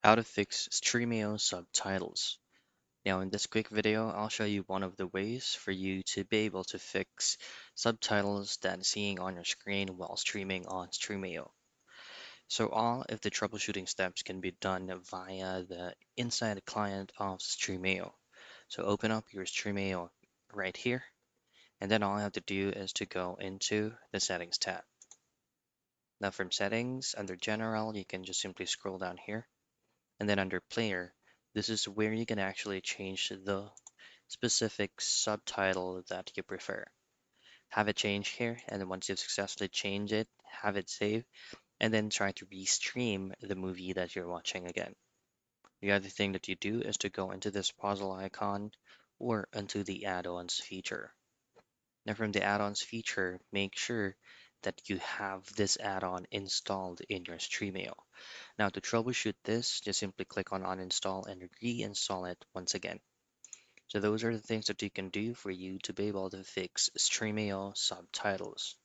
How to fix Stremio subtitles. Now in this quick video, I'll show you one of the ways for you to be able to fix subtitles that seeing on your screen while streaming on Stremio. So all of the troubleshooting steps can be done via the inside client of Stremio. So open up your Stremio right here, and then all I have to do is to go into the settings tab. Now from settings, under general, you can just simply scroll down here. And then under player, this is where you can actually change the specific subtitle that you prefer. Have it change here, and then once you've successfully changed it, have it save, and then try to restream the movie that you're watching again. The other thing that you do is to go into this puzzle icon or into the add-ons feature. Now from the add-ons feature, make sure that you have this add-on installed in your Stremio. Now to troubleshoot this, just simply click on uninstall and reinstall it once again. So those are the things that you can do for you to be able to fix Stremio subtitles.